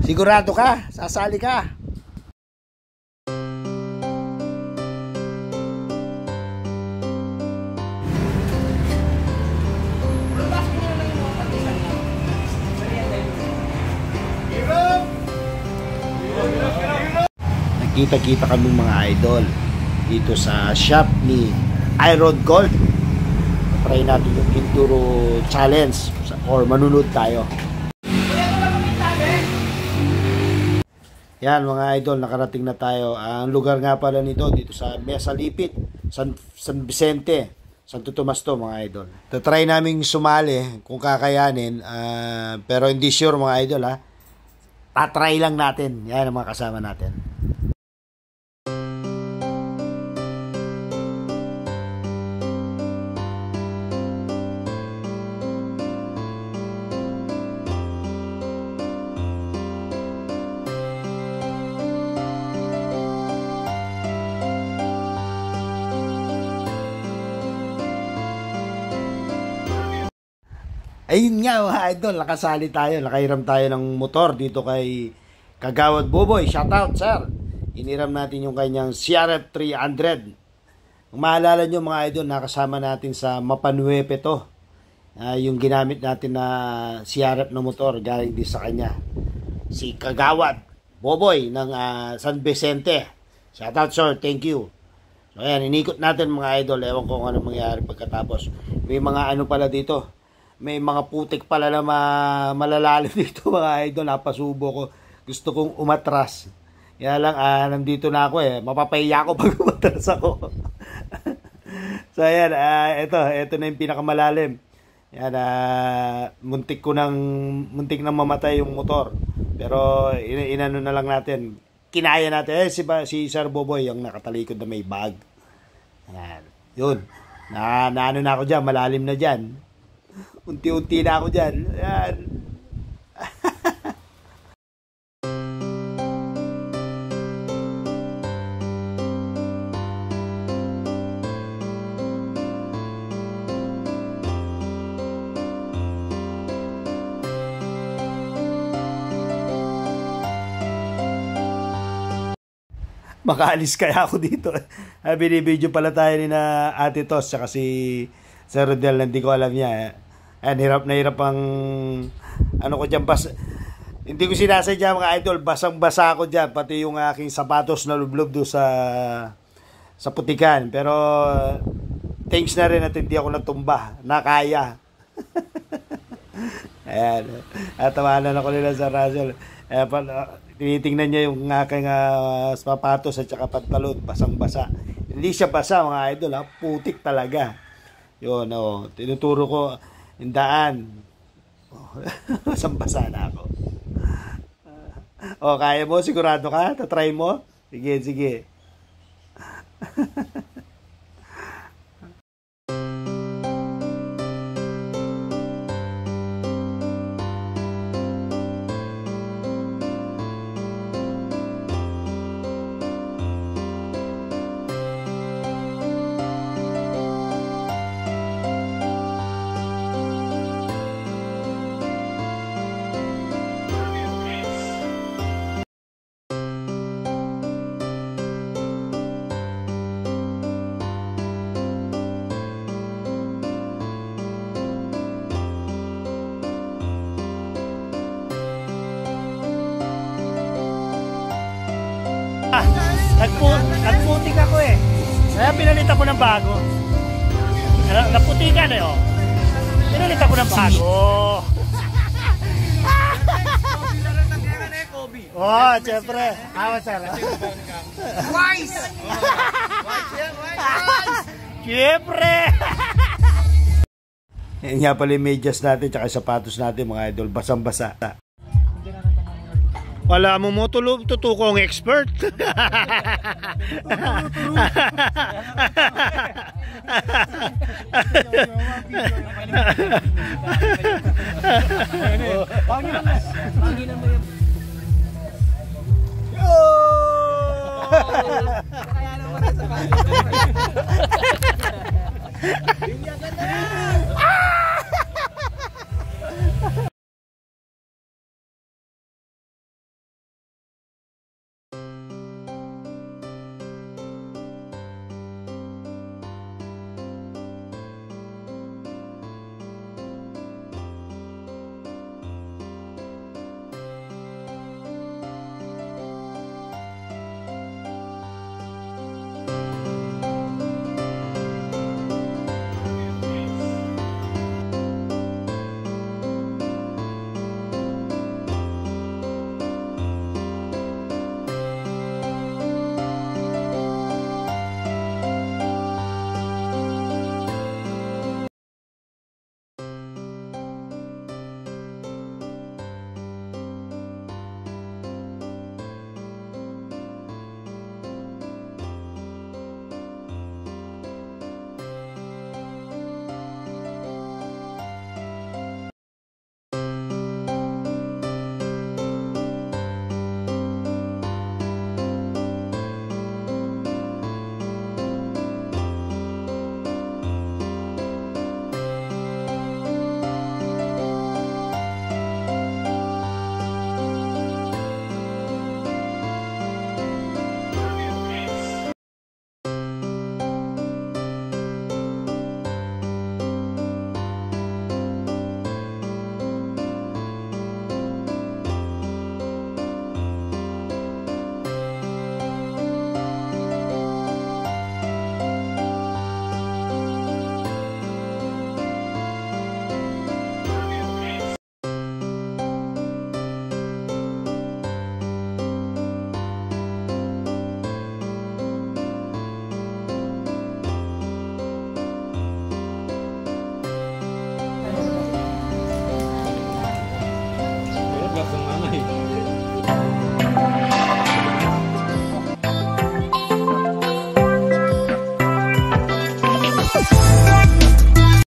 Sigurado ka? Sasali ka? Nagkita-kita kami mga idol dito sa shop ni Iron Gold. Try natin yung Enduro Challenge or manunod tayo. Yan mga idol, nakarating na tayo. Ang lugar nga pala nito dito sa Mesa Lipit, San Vicente, Santo Tomas to mga idol. Try naming sumali kung kakayanin, pero hindi sure mga idol ha. Tatry lang natin. Yan ang mga kasama natin. Ayun nga mga idol, nakasali tayo, nakairam tayo ng motor dito kay Kagawad Boboy. Shoutout sir! Iniram natin yung kanyang CRF 300. Kung maalala nyo mga idol, nakasama natin sa Mapanuepe to. Yung ginamit natin na CRF na motor, galing din sa kanya. Si Kagawad Boboy ng San Vicente. Shoutout sir, thank you. So ayan, inikot natin mga idol, ewan ko kung ano mangyari pagkatapos. May mga ano pala dito. May mga putik pala na malalalim dito mga idol. Napasubo ko. Gusto kong umatras. Kaya lang, nandito na ako eh. Mapapahiya ako pag umatras ako. So ayan, ito na yung pinakamalalim. Yan, muntik nang mamatay yung motor. Pero inano na lang natin. Kinaya natin. Si Sir Boboy yung nakatalikod na may bag. Yan. Yun. Naano na ako dyan. Malalim na dyan. Unti-unti na ako dyan. Ayan. Makaalis kaya ako dito. Binibidyo pala tayo ni na Ate Tos saka si Sir Rodel, hindi ko alam niya. Ayan, hirap na hirap ang ano ko dyan. Hindi ko sinasadya mga idol, basang-basa ako dyan. Pati yung aking sapatos na lublob doon sa putikan. Pero thanks na rin at hindi ako natumba. Nakaya. Ayan. At tawanan ako nila sa Russell. Tinitingnan niya yung aking sapatos at saka pantalon. Basang-basa. Hindi siya basa mga idol ha. Putik talaga. Yun, tinuturo ko yung daan. Basang-basa na ako. Kaya mo? Sigurado ka? Tatry mo? Sige, sige. Nagputik ako eh. Kaya pinalit ako ng bago. Naputikan eh oh. Pinalit ako ng bago. Oh, siyempre. Awa sir. Wise! Siyempre! Yan nga pala yung medyas natin tsaka sapatos natin mga idol. Basang-basa. Wala mo tutukong expert. Kaya naman sa Bye.